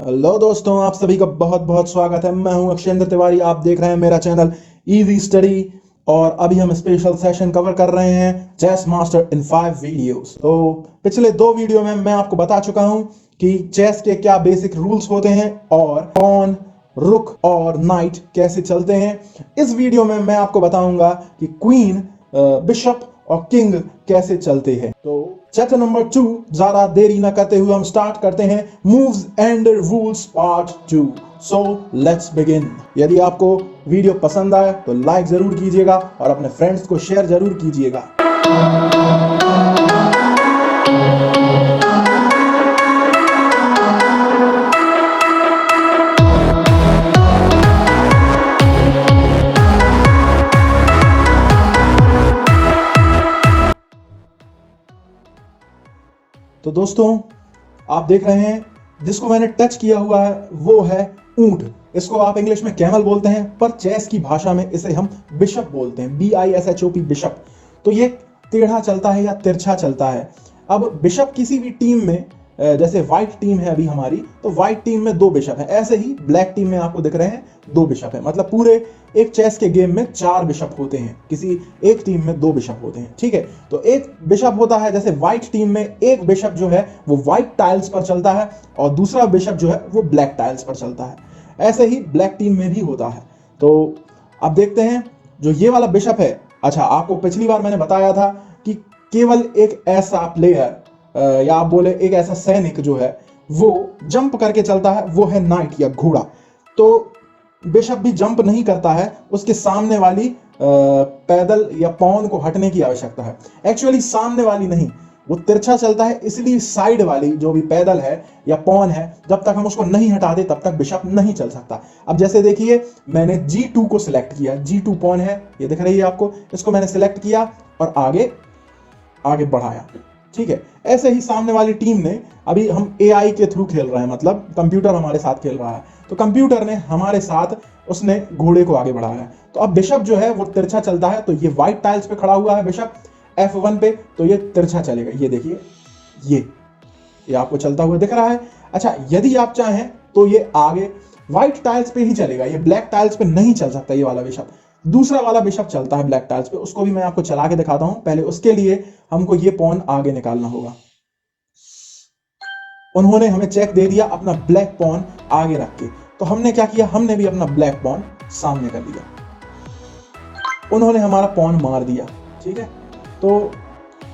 Hello दोस्तों, आप सभी का बहुत बहुत स्वागत है। मैं हूं अक्षेंद्र तिवारी। आप देख रहे हैं मेरा चैनल इजी स्टडी और अभी हम स्पेशल सेशन कवर कर रहे हैं चेस मास्टर इन 5 वीडियोस। तो पिछले 2 वीडियो में मैं आपको बता चुका हूं कि चेस के क्या बेसिक रूल्स होते हैं और पॉन, रुक और नाइट कैसे चलते हैं। इस वीडियो में मैं आपको बताऊंगा कि क्वीन, बिशप और किंग कैसे चलते हैं। तो चैप्टर नंबर 2, ज्यादा देरी न करते हुए हम स्टार्ट करते हैं moves and rules part 2। So let's begin. यदि आपको वीडियो पसंद आए तो लाइक जरूर कीजिएगा और अपने फ्रेंड्स को शेयर जरूर कीजिएगा। तो दोस्तों, आप देख रहे हैं जिसको मैंने टच किया हुआ है वो है ऊंट। इसको आप इंग्लिश में कैमल बोलते हैं, पर चेस की भाषा में इसे हम बिशप बोलते हैं, BISHOP बिशप। तो ये टेढ़ा चलता है या तिरछा चलता है। अब बिशप किसी भी टीम में, जैसे व्हाइट टीम है अभी हमारी, तो व्हाइट टीम में 2 बिशप है। ऐसे ही ब्लैक टीम में आपको दिख रहे हैं 2 बिशप है। मतलब पूरे एक चेस के गेम में 4 बिशप होते हैं, किसी एक टीम में 2 बिशप होते हैं। ठीक है, तो एक बिशप होता है, जैसे व्हाइट टीम में एक बिशप जो है वो व्हाइट टाइल्स पर चलता है और दूसरा बिशप जो है वो ब्लैक टाइल्स पर चलता है। ऐसे ही ब्लैक टीम में भी होता है। तो अब देखते हैं जो ये वाला बिशप है। अच्छा, आपको पिछली बार मैंने बताया था कि केवल एक ऐसा प्लेयर या आप बोले एक ऐसा सैनिक जो है वो जंप करके चलता है, वो है नाइट या घोड़ा। तो बिशप भी जंप नहीं करता है, उसके सामने वाली पैदल या पॉन को हटने की आवश्यकता है। एक्चुअली सामने वाली नहीं, वो तिरछा चलता है, इसलिए साइड वाली जो भी पैदल है या पॉन है, जब तक हम उसको नहीं हटाते तब तक बिशप नहीं चल सकता। अब जैसे देखिए, मैंने G2 को सिलेक्ट किया। G2 पॉन है, ये दिख रही है आपको। इसको मैंने सिलेक्ट किया और आगे आगे बढ़ाया। ठीक है, ऐसे ही सामने वाली टीम ने, अभी हम AI के थ्रू खेल रहे हैं, मतलब कंप्यूटर हमारे साथ खेल रहा है, तो कंप्यूटर ने हमारे साथ उसने घोड़े को आगे बढ़ाया है। तो अब बिशप जो है वो तिरछा चलता है, तो ये व्हाइट टाइल्स पे खड़ा हुआ है बिशप F1 पे, तो ये तिरछा चलेगा। ये देखिए, ये आपको चलता हुआ दिख रहा है। अच्छा, यदि आप चाहें तो ये आगे व्हाइट टाइल्स पे ही चलेगा, ये ब्लैक टाइल्स पे नहीं चल सकता। ये वाला बिशप, दूसरा वाला बिशप चलता है ब्लैक टाइल्स पे, उसको भी मैं आपको चला के दिखाता हूं। पहले उसके लिए हमको ये पॉन आगे निकालना होगा। उन्होंने हमें चेक दे दिया अपना ब्लैक पॉन आगे रख के, तो हमने क्या किया, हमने भी अपना ब्लैक पॉन सामने कर दिया। उन्होंने हमारा पॉन मार दिया। ठीक है, तो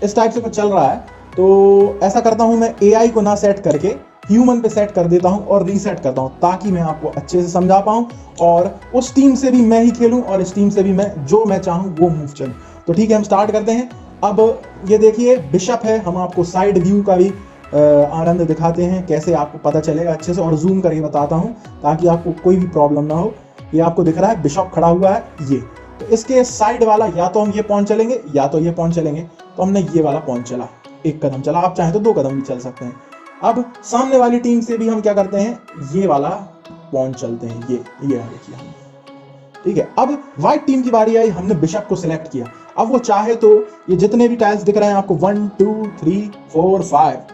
इस टाइप से कुछ चल रहा है। तो ऐसा करता हूं, मैं AI को ना सेट करके ह्यूमन पे सेट कर देता हूं और रीसेट करता हूं, ताकि मैं आपको अच्छे से समझा पाऊं और उस टीम से भी मैं ही खेलूं और इस टीम से भी मैं जो मैं चाहूं वो मूव चलूं। तो ठीक है, हम स्टार्ट करते हैं। अब ये देखिए बिशप है, हम आपको साइड व्यू का भी आनंद दिखाते हैं, कैसे आपको पता चलेगा अच्छे से, और जूम करके बताता हूं ताकि आपको कोई भी प्रॉब्लम ना हो। ये आपको दिख रहा है बिशप खड़ा हुआ है ये, तो इसके साइड वाला या तो हम ये पॉन चलेंगे या तो ये पॉन चलेंगे। तो हमने ये वाला पॉन चला, एक कदम चला, आप चाहें तो 2 कदम भी चल सकते हैं। अब सामने वाली टीम से भी हम क्या करते हैं, ये वाला पॉन चलते हैं, ये देखिए हम। ठीक है, अब व्हाइट टीम की बारी आई, हमने बिशप को सिलेक्ट किया। अब वो चाहे तो ये जितने भी टाइल्स दिख रहे हैं आपको 1 2 3 4 5,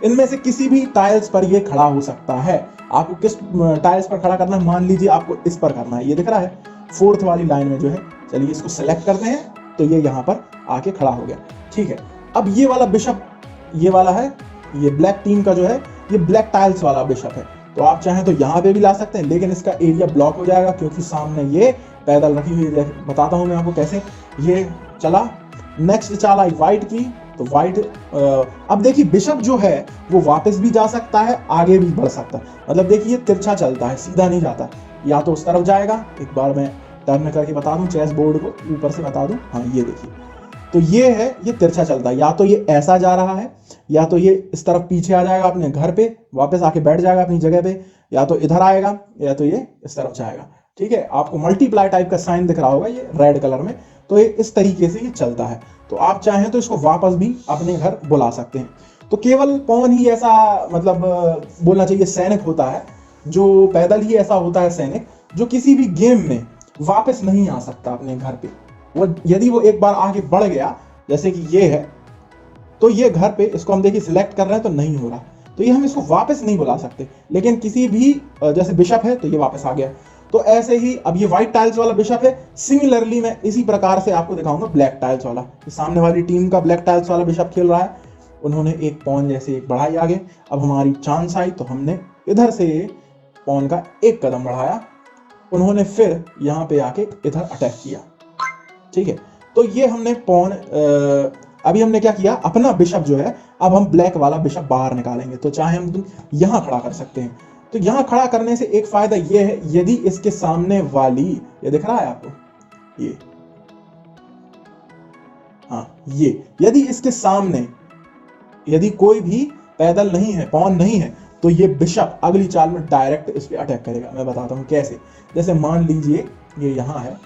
इनमें से किसी भी टाइल्स पर ये खड़ा हो सकता है। आपको किस टाइल्स पर खड़ा करना है, मान लीजिए आपको इस पर करना है, ये दिख रहा है 4th वाली लाइन में जो है। चलिए इसको सेलेक्ट करते हैं, तो ये यहां पर आके खड़ा हो गया। ठीक है, अब ये वाला बिशप, ये वाला है, ये ब्लैक टीम का जो है, ये ब्लैक टाइल्स वाला बिशप है। तो आप चाहें तो यहां पे भी ला सकते हैं, लेकिन इसका एरिया ब्लॉक हो जाएगा क्योंकि सामने ये पैदल रखी हुई है। बताता हूं मैं आपको कैसे। ये चला, नेक्स्ट चाल आई व्हाइट की, तो व्हाइट, अब देखिए बिशप जो है वो वापस भी जा सकता है, आगे भी बढ़ सकता है। मतलब देखिए तिरछा चलता है, सीधा नहीं जाता, या तो उस तरफ जाएगा। एक बार मैं टर्न करके बता दूं, चेस बोर्ड को ऊपर से बता दूं। हाँ, ये देखिए, तो ये है, ये तिरछा चलता है, या तो ये ऐसा जा रहा है, या तो ये इस तरफ पीछे आ जाएगा अपने घर पे, वापस आके बैठ जाएगा अपनी जगह पे, या तो इधर आएगा, या तो ये इस तरफ जाएगा। ठीक है, आपको मल्टीप्लाई टाइप का साइन दिख रहा होगा ये रेड कलर में, तो ये इस तरीके से ये चलता है। तो आप चाहें तो इसको वापस भी अपने घर बुला सकते हैं। तो केवल पॉन ही ऐसा, मतलब बोलना चाहिए सैनिक होता है, जो पैदल ही ऐसा होता है सैनिक, जो किसी भी गेम में वापस नहीं आ सकता अपने घर पे। वो यदि वो एक बार आगे बढ़ गया, जैसे कि ये है, तो ये घर पे, इसको हम देखिए सिलेक्ट कर रहे हैं तो नहीं हो रहा, तो ये हम इसको वापस नहीं बुला सकते, लेकिन किसी भी जैसे बिशप है तो ये वापस आ गया। तो ऐसे ही अब ये व्हाइट टाइल्स वाला बिशप है, सिमिलरली मैं इसी प्रकार से आपको दिखाऊंगा ब्लैक टाइल्स वाला। सामने वाली टीम का ब्लैक टाइल्स वाला बिशप खेल रहा है, उन्होंने एक पॉन जैसे एक बढ़ाई आगे। अब हमारी चांस आई तो हमने इधर से पॉन का एक कदम बढ़ाया, उन्होंने फिर यहाँ पे आके इधर अटैक किया। ठीक है, तो ये हमने पॉन अभी हमने क्या किया, अपना बिशप जो है अब हम ब्लैक वाला बिशप बाहर निकालेंगे। तो चाहे हम यहां खड़ा कर सकते हैं। तो यहां खड़ा करने से एक फायदा ये है, यदि इसके सामने वाली, ये दिख रहा है आपको, ये हाँ ये, यदि इसके सामने यदि कोई भी पैदल नहीं है, पॉन नहीं है, तो ये बिशप अगली चाल में डायरेक्ट इस पे अटैक करेगा। मैं बताता हूं कैसे। जैसे मान लीजिए ये यहां है,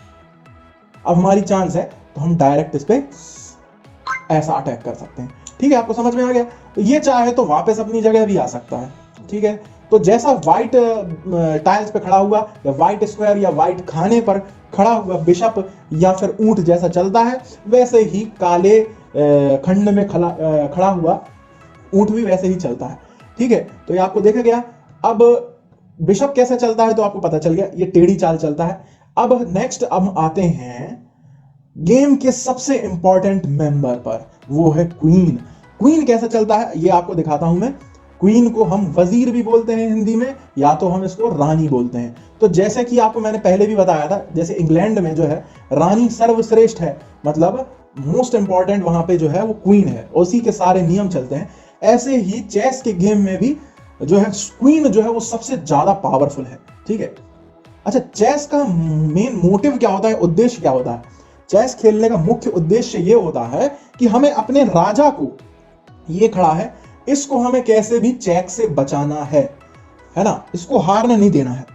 अब हमारी चांस है तो हम डायरेक्ट इस पे ऐसा अटैक कर सकते हैं। ठीक है, आपको समझ में आ गया। तो ये चाहे तो वापस अपनी जगह भी आ सकता है। ठीक है, तो जैसा व्हाइट टाइल्स पे खड़ा हुआ या व्हाइट स्क्वायर या व्हाइट खाने पर खड़ा हुआ बिशप या फिर ऊंट जैसा चलता है, वैसे ही काले खंड में खड़ा हुआ ऊंट भी वैसे ही चलता है। ठीक है, तो ये आपको देखा गया। अब बिशप कैसे चलता है तो आपको पता चल गया, ये टेढ़ी चाल चलता है। अब नेक्स्ट अब आते हैं गेम के सबसे इंपॉर्टेंट मेंबर पर, वो है क्वीन। क्वीन कैसे चलता है ये आपको दिखाता हूं मैं। क्वीन को हम वजीर भी बोलते हैं हिंदी में, या तो हम इसको रानी बोलते हैं। तो जैसे कि आपको मैंने पहले भी बताया था, जैसे इंग्लैंड में जो है रानी सर्वश्रेष्ठ है, मतलब मोस्ट इंपॉर्टेंट वहां पे जो है वो क्वीन है, उसी के सारे नियम चलते हैं। ऐसे ही चेस के गेम में भी जो है क्वीन जो है वो सबसे ज्यादा पावरफुल है। ठीक है, अच्छा चेस का मेन मोटिव क्या होता है, उद्देश्य क्या होता है? चेस खेलने का मुख्य उद्देश्य ये होता है कि हमें अपने राजा को, ये खड़ा है, इसको हमें कैसे भी चेक से बचाना है ना, इसको हारने नहीं देना है।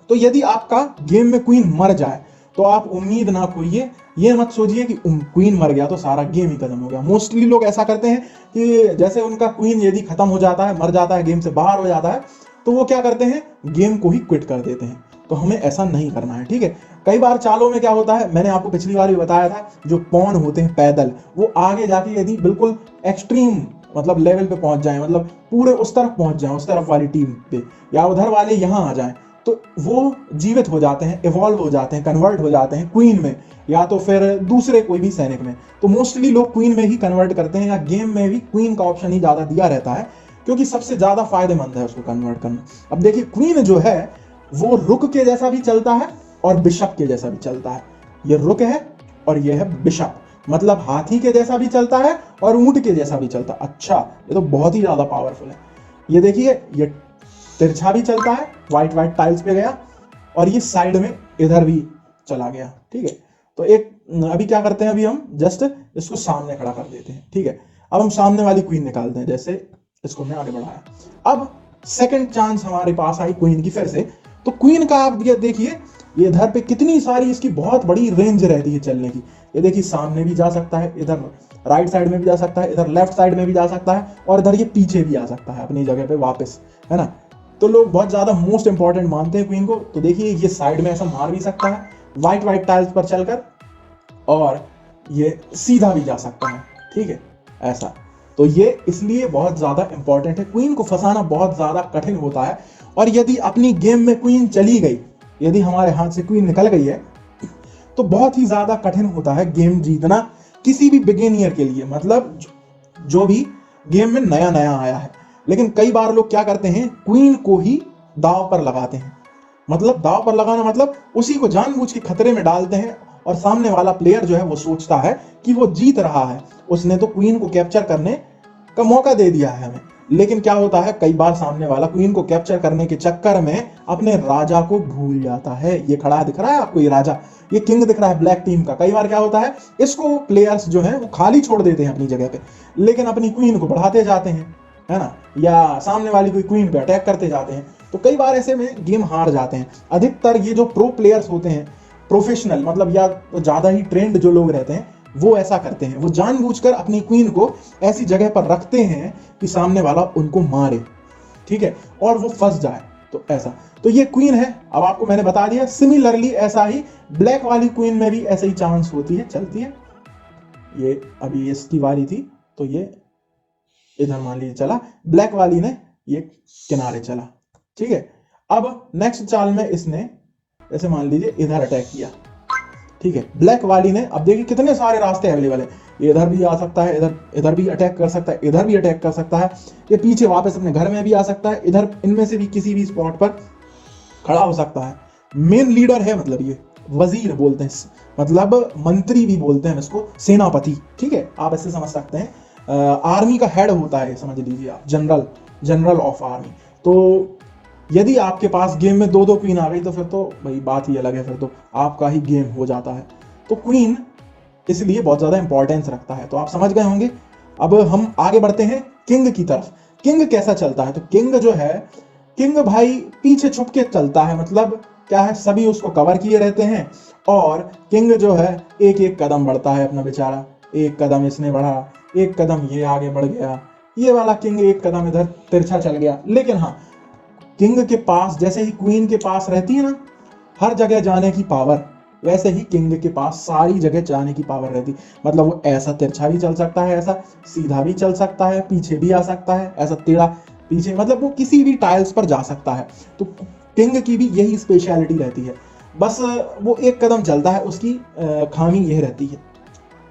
तो यदि आपका गेम में क्वीन मर जाए तो आप उम्मीद ना खोइए, ये मत सोचिए कि क्वीन मर गया तो सारा गेम ही खत्म हो गया। मोस्टली लोग ऐसा करते हैं कि जैसे उनका क्वीन यदि खत्म हो जाता है, मर जाता है, गेम से बाहर हो जाता है, तो वो क्या करते हैं, गेम को ही क्विट कर देते हैं। तो हमें ऐसा नहीं करना है। ठीक है, कई बार चालों में क्या होता है, मैंने आपको पिछली बार भी बताया था, जो पॉन होते हैं पैदल, वो आगे जाके यदि बिल्कुल एक्सट्रीम मतलब लेवल पे पहुंच जाए, मतलब पूरे उस तरफ पहुंच जाए, उस तरफ वाली टीम पे, या उधर वाले यहां आ जाएं, तो वो जीवित हो जाते हैं, इवॉल्व हो जाते हैं, कन्वर्ट हो जाते हैं क्वीन में, या तो फिर दूसरे कोई भी सैनिक में। तो मोस्टली लोग क्वीन में ही कन्वर्ट करते हैं, या गेम में भी क्वीन का ऑप्शन ही ज्यादा दिया रहता है, क्योंकि सबसे ज्यादा फायदेमंद है उसको कन्वर्ट करना। अब देखिए क्वीन जो है वो रुक के जैसा भी चलता है और बिशप के जैसा भी चलता है। ये रुक है और ये है बिशप, मतलब हाथी के जैसा भी चलता है और ऊंट के जैसा भी चलता है। अच्छा, ये तो बहुत ही ज्यादा पावरफुल है। ये देखिए, ये तिरछा भी चलता है, व्हाइट व्हाइट टाइल्स पे गया, और ये साइड में इधर भी चला गया। ठीक है, तो एक अभी क्या करते हैं, अभी हम जस्ट इसको सामने खड़ा कर देते हैं। ठीक है, अब हम सामने वाली क्वीन निकालते हैं, जैसे इसको मैं आगे बढ़ाया। अब सेकंड चांस हमारे पास आई क्वीन की फिर से। तो क्वीन का आप ये देखिए, ये इधर पे कितनी सारी इसकी बहुत बड़ी रेंज रहती है चलने की। ये देखिए सामने भी जा सकता है, इधर राइट साइड में भी जा सकता है, इधर लेफ्ट साइड में भी जा सकता है, और इधर ये पीछे भी आ सकता है अपनी जगह पे वापस, है ना। तो लोग बहुत ज्यादा मोस्ट इंपॉर्टेंट मानते हैं क्वीन को। तो देखिए ये साइड में ऐसा मार भी सकता है व्हाइट व्हाइट टाइल्स पर चलकर, और ये सीधा भी जा सकता है। ठीक है, ऐसा। तो ये इसलिए बहुत ज्यादा इंपॉर्टेंट है, क्वीन को फंसाना बहुत ज्यादा कठिन होता है। और यदि अपनी गेम में क्वीन चली गई, यदि हमारे हाथ से क्वीन निकल गई है, तो बहुत ही ज्यादा कठिन होता है गेम जीतना किसी भी बिगिनियर के लिए, मतलब जो भी गेम में नया नया आया है। लेकिन कई बार लोग क्या करते हैं, क्वीन को ही दांव पर लगाते हैं। मतलब दांव पर लगाना मतलब उसी को जानबूझ के खतरे में डालते हैं, और सामने वाला प्लेयर जो है वो सोचता है कि वो जीत रहा है, उसने तो क्वीन को कैप्चर करने का मौका दे दिया है हमें। लेकिन क्या होता है, कई बार सामने वाला क्वीन को कैप्चर करने के चक्कर में अपने राजा को भूल जाता है। ये खड़ा दिख रहा है आपको, ये राजा, ये किंग दिख रहा है ब्लैक टीम का। कई बार क्या होता है, इसको प्लेयर्स जो है वो खाली छोड़ देते हैं अपनी जगह पे, लेकिन अपनी क्वीन को बढ़ाते जाते हैं, है ना, या सामने वाली कोई क्वीन पे अटैक करते जाते हैं। तो कई बार ऐसे में गेम हार जाते हैं। अधिकतर ये जो प्रो प्लेयर्स होते हैं, प्रोफेशनल मतलब या ज्यादा ही ट्रेंड जो लोग रहते हैं, वो ऐसा करते हैं, वो जानबूझकर अपनी क्वीन को ऐसी जगह पर रखते हैं कि सामने वाला उनको मारे, ठीक है, और वो फंस जाए। तो ऐसा, तो ये क्वीन है, अब आपको मैंने बता दिया। सिमिलरली ऐसा ही ब्लैक वाली क्वीन में भी ऐसे ही चांस होती है, चलती है। ये अभी इसकी वाली थी, तो ये इधर मान लीजिए चला, ब्लैक वाली ने ये किनारे चला, ठीक है। अब नेक्स्ट चाल में इसने ऐसे मान लीजिए इधर अटैक किया, ठीक है। ब्लैक वाली ने, अब देखिए कितने सारे रास्ते अवेलेबल है, इधर भी आ सकता है, इधर इधर भी अटैक कर सकता है, इधर भी अटैक कर सकता है, ये पीछे वापस अपने घर में भी आ सकता है, इधर इनमें से भी किसी भी स्पॉट पर खड़ा हो सकता है। मेन लीडर है, मतलब ये वजीर बोलते हैं, मतलब मंत्री भी बोलते हैं इसको, सेनापति, ठीक है, आप ऐसे समझ सकते हैं। आर्मी का हेड होता है, समझ लीजिए आप, जनरल ऑफ आर्मी। तो यदि आपके पास गेम में 2-2 क्वीन आ गई तो फिर तो भाई बात ही अलग है, फिर तो आपका ही गेम हो जाता है। तो क्वीन इसलिए बहुत ज्यादा इंपॉर्टेंस रखता है, तो आप समझ गए होंगे। अब हम आगे बढ़ते हैं किंग की तरफ। किंग कैसा चलता है, तो किंग जो है, किंग भाई पीछे छुप के चलता है, मतलब क्या है, सभी उसको कवर किए रहते हैं, और किंग जो है एक एक कदम बढ़ता है अपना बेचारा, एक कदम इसने बढ़ा, एक कदम ये आगे बढ़ गया, ये वाला किंग एक कदम इधर तिरछा चल गया। लेकिन हाँ, किंग के पास जैसे ही क्वीन के पास रहती है ना हर जगह जाने की पावर, वैसे ही किंग के पास सारी जगह जाने की पावर रहती, मतलब वो ऐसा तिरछा भी चल सकता है, ऐसा सीधा भी चल सकता है, पीछे भी आ सकता है, ऐसा टेढ़ा पीछे, मतलब वो किसी भी टाइल्स पर जा सकता है। तो किंग की भी यही स्पेशलिटी रहती है, बस वो एक कदम चलता है, उसकी खामी यह रहती है,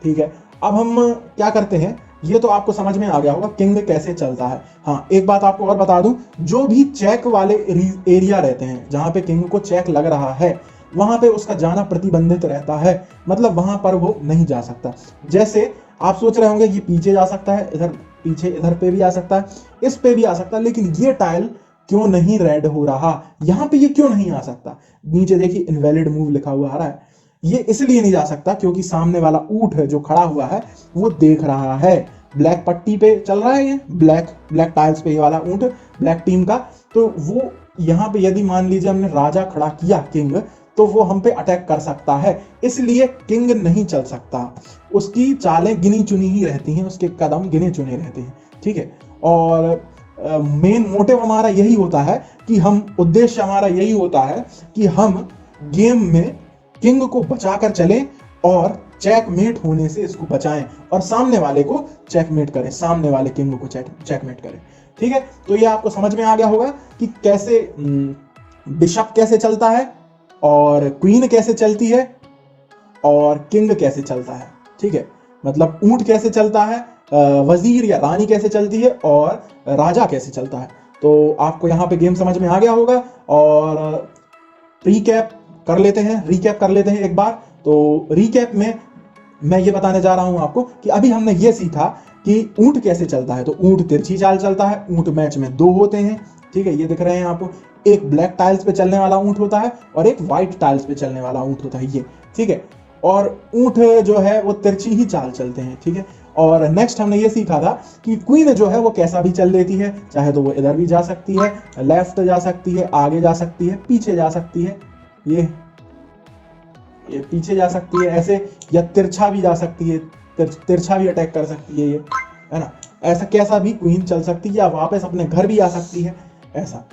ठीक है। अब हम क्या करते हैं, ये तो आपको समझ में आ गया होगा किंग कैसे चलता है। हाँ, एक बात आपको और बता दूं, जो भी चेक वाले एरिया रहते हैं जहां पे किंग को चेक लग रहा है, वहां पे उसका जाना प्रतिबंधित रहता है, मतलब वहां पर वो नहीं जा सकता। जैसे आप सोच रहे होंगे ये पीछे जा सकता है, इधर पीछे इधर पे भी आ सकता है, इस पे भी आ सकता है, लेकिन ये टाइल क्यों नहीं रेड हो रहा, यहां पे ये क्यों नहीं आ सकता। नीचे देखिए इनवैलिड मूव लिखा हुआ आ रहा है, ये इसलिए नहीं जा सकता क्योंकि सामने वाला ऊंट है जो खड़ा हुआ है वो देख रहा है, ब्लैक पट्टी पे चल रहा है, ये ब्लैक टाइल्स पे ये वाला ऊंट ब्लैक टीम का। तो वो यहाँ पे यदि मान लीजिए हमने राजा खड़ा किया किंग, तो वो हम पे अटैक कर सकता है, इसलिए किंग नहीं चल सकता, उसकी चालें गिनी चुनी ही रहती हैं, उसके कदम गिने चुने रहते हैं, ठीक है। और मेन मोटिव हमारा यही होता है कि हम, उद्देश्य हमारा यही होता है कि हम गेम में किंग को बचाकर चलें और चेकमेट होने से इसको बचाएं और सामने वाले को चेकमेट करें, सामने वाले किंग को चेकमेट करें, ठीक है। तो ये आपको समझ में आ गया होगा कि कैसे बिशप कैसे चलता है, और क्वीन कैसे चलती है, और किंग कैसे चलता है, ठीक है। मतलब ऊंट कैसे चलता है, वजीर या रानी कैसे चलती है, और राजा कैसे चलता है। तो आपको यहाँ पे गेम समझ में आ गया होगा। और रिकैप कर लेते हैं एक बार। तो रिकैप में मैं ये बताने जा रहा हूं आपको कि अभी हमने ये सीखा कि ऊंट कैसे चलता है। तो ऊंट तिरछी चाल चलता है, ऊंट मैच में 2 होते हैं, ठीक है, ये दिख रहे हैं आपको, एक ब्लैक टाइल्स पे चलने वाला ऊंट होता है और एक व्हाइट टाइल्स पे चलने वाला ऊंट होता है, ये, ठीक है। और ऊंट जो है वो तिरछी ही चाल चलते हैं, ठीक है। और नेक्स्ट हमने ये सीखा था कि क्वीन जो है वो कैसा भी चल लेती है, चाहे तो वो इधर भी जा सकती है, लेफ्ट जा सकती है, आगे जा सकती है, पीछे जा सकती है, ये पीछे जा सकती है ऐसे, या तिरछा भी जा सकती है, तिरछा भी अटैक कर सकती है, ये है ना, ऐसा कैसा भी क्वीन चल सकती है, या वापस अपने घर भी आ सकती है, ऐसा।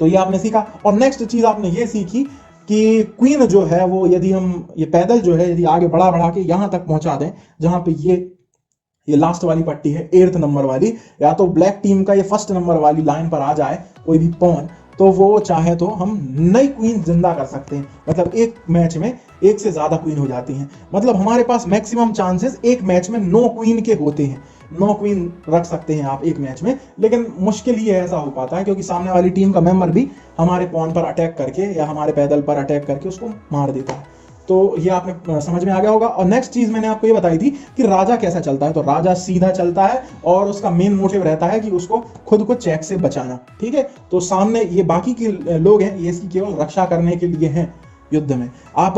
तो ये आपने सीखा। और नेक्स्ट चीज आपने ये सीखी कि क्वीन जो है वो, यदि हम ये पैदल जो है यदि आगे बढ़ा के यहां तक पहुंचा दें जहां पे ये लास्ट वाली पट्टी है 8th नंबर वाली, या तो ब्लैक टीम का ये 1st नंबर वाली लाइन पर आ जाए कोई भी पॉन, तो वो चाहे तो हम नई क्वीन जिंदा कर सकते हैं। मतलब एक मैच में एक से ज्यादा क्वीन हो जाती हैं, मतलब हमारे पास मैक्सिमम चांसेस एक मैच में 9 क्वीन के होते हैं, 9 क्वीन रख सकते हैं आप एक मैच में। लेकिन मुश्किल ही ऐसा हो पाता है क्योंकि सामने वाली टीम का मेंबर भी हमारे पॉन पर अटैक करके या हमारे पैदल पर अटैक करके उसको मार देता है। तो ये आपने समझ में आ गया होगा। और नेक्स्ट चीज मैंने आपको ये बताई थी कि राजा कैसा चलता है। तो राजा सीधा चलता है और उसका मेन मोटिव रहता है कि उसको खुद को चेक से बचाना, ठीक है। तो सामने ये बाकी के लोग हैं, ये इसकी केवल रक्षा करने के लिए हैं युद्ध में। आप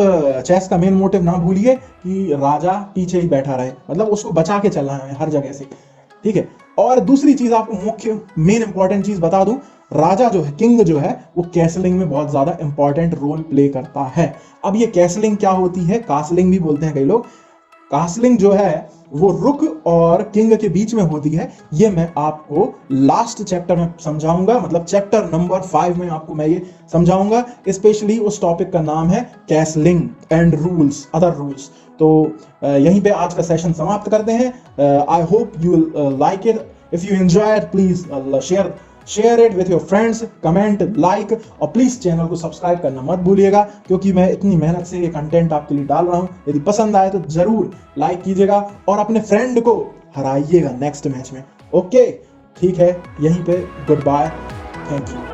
चेस का मेन मोटिव ना भूलिए कि राजा पीछे ही बैठा रहे, मतलब उसको बचा के चलना है हर जगह से, ठीक है। और दूसरी चीज आपको मुख्य मेन इंपॉर्टेंट चीज बता दूं, राजा जो है, किंग जो है, वो कैसलिंग में बहुत ज्यादा इंपॉर्टेंट रोल प्ले करता है। अब ये कैसलिंग क्या होती है, कासलिंग भी बोलते हैं कई लोग। कासलिंग जो है वो रुक और किंग के बीच में होती है। ये मैं आपको लास्ट चैप्टर में समझाऊंगा, मतलब चैप्टर नंबर 5 में आपको मैं ये समझाऊंगा। स्पेशली उस टॉपिक का नाम है castling and rules, other rules. तो यहीं पे आज का सेशन समाप्त करते हैं। I hope you will like it. If you enjoy it please share it with your friends, comment, like, और प्लीज चैनल को सब्सक्राइब करना मत भूलिएगा, क्योंकि मैं इतनी मेहनत से ये कंटेंट आपके लिए डाल रहा हूं। यदि पसंद आए तो जरूर लाइक कीजिएगा और अपने फ्रेंड को हराइएगा नेक्स्ट मैच में। ओके, ठीक है, यहीं पे गुड बाय, थैंक यू।